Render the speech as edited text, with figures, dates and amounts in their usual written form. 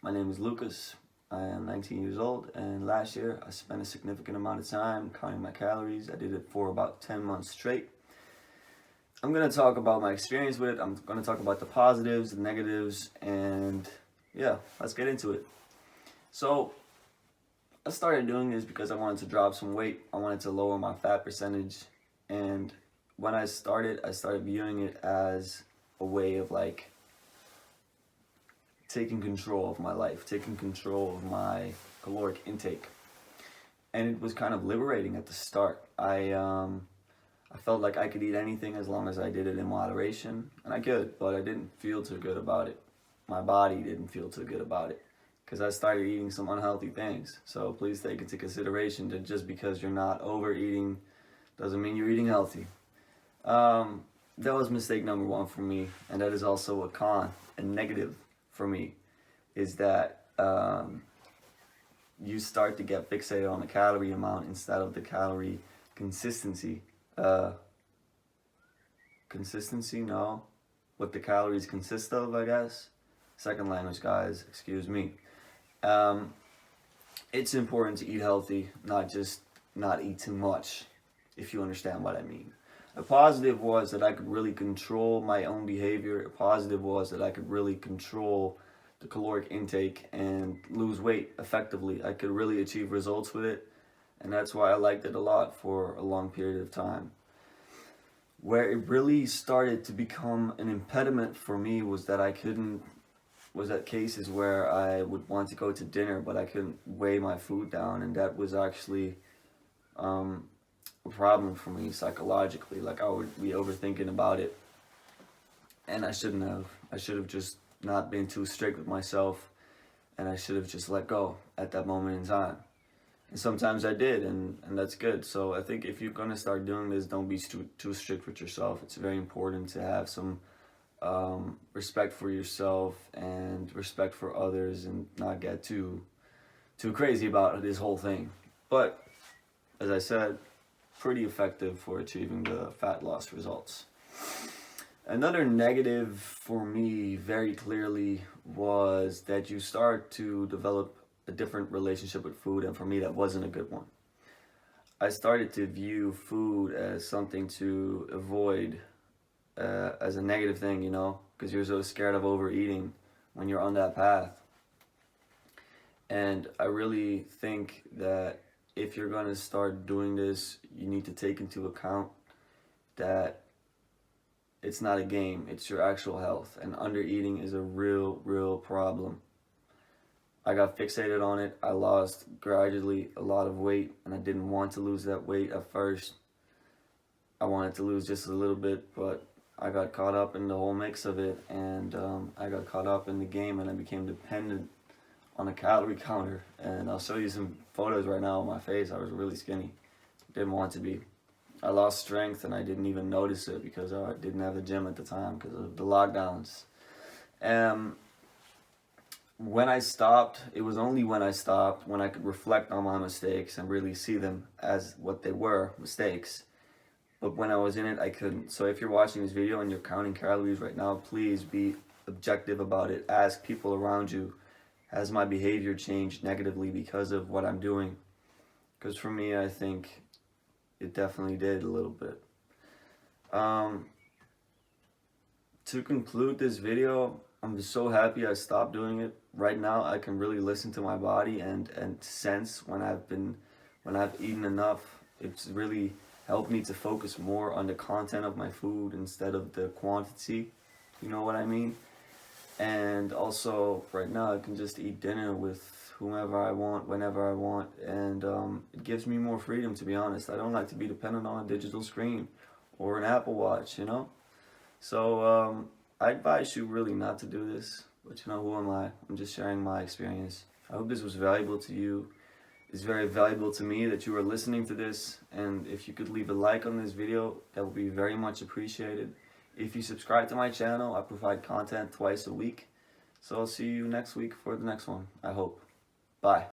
My name is Lucas. I am 19 years old, and last year I spent a significant amount of time counting my calories. I did it for about 10 months straight. I'm going to talk about my experience with it. I'm going to talk about the positives, the negatives, and yeah, let's get into it. So, I started doing this because I wanted to drop some weight. I wanted to lower my fat percentage, and when I started viewing it as a way of taking control of my life, taking control of my caloric intake. And it was kind of liberating at the start. I felt like I could eat anything as long as I did it in moderation, and I could, but I didn't feel too good about it. My body didn't feel too good about it because I started eating some unhealthy things. So please take into consideration that just because you're not overeating doesn't mean you're eating healthy. That was mistake number one for me, and that is also a con, a negative for me, is that you start to get fixated on the calorie amount instead of the calorie consistency. No, what the calories consist of, I guess. Second language, guys, excuse me. It's important to eat healthy, not just not eat too much, if you understand what I mean. A positive was that I could really control my own behavior. A positive was that I could really control the caloric intake and lose weight effectively. I could really achieve results with it, and that's why I liked it a lot for a long period of time. Where it really started to become an impediment for me was that at cases where I would want to go to dinner, but I couldn't weigh my food down, and that was actually a problem for me psychologically. Like, I would be overthinking about it, and I shouldn't have. I should have just not been too strict with myself, and I should have just let go at that moment in time. And sometimes I did, and that's good. So I think if you're gonna start doing this, don't be too strict with yourself. It's very important to have some respect for yourself and respect for others, and not get too crazy about this whole thing. But as I said, pretty effective for achieving the fat loss results. Another negative for me very clearly was that you start to develop a different relationship with food, and for me that wasn't a good one. I started to view food as something to avoid, as a negative thing, because you're so scared of overeating when you're on that path. And I really think that if you're going to start doing this, you need to take into account that it's not a game, it's your actual health, and undereating is a real problem. I got fixated on it. I lost gradually a lot of weight, and I didn't want to lose that weight at first. I wanted to lose just a little bit, but I got caught up in the whole mix of it, and I got caught up in the game, and I became dependent on a calorie counter. And I'll show you some photos right now of my face. I was really skinny. Didn't want to be. I lost strength, and I didn't even notice it because I didn't have a gym at the time because of the lockdowns. When I stopped, it was only when I stopped when I could reflect on my mistakes and really see them as what they were, mistakes. But when I was in it, I couldn't. So if you're watching this video and you're counting calories right now, please be objective about it. Ask people around you, has my behavior changed negatively because of what I'm doing? Because for me, I think it definitely did a little bit. To conclude this video, I'm just so happy I stopped doing it. Right now, I can really listen to my body and sense when I've eaten enough. It's really helped me to focus more on the content of my food instead of the quantity. You know what I mean? And also, right now, I can just eat dinner with whomever I want, whenever I want, and it gives me more freedom, to be honest. I don't like to be dependent on a digital screen or an Apple Watch, So I advise you really not to do this, but who am I? I'm just sharing my experience. I hope this was valuable to you. It's very valuable to me that you are listening to this, and if you could leave a like on this video, that would be very much appreciated. If you subscribe to my channel, I provide content twice a week. So I'll see you next week for the next one, I hope. Bye.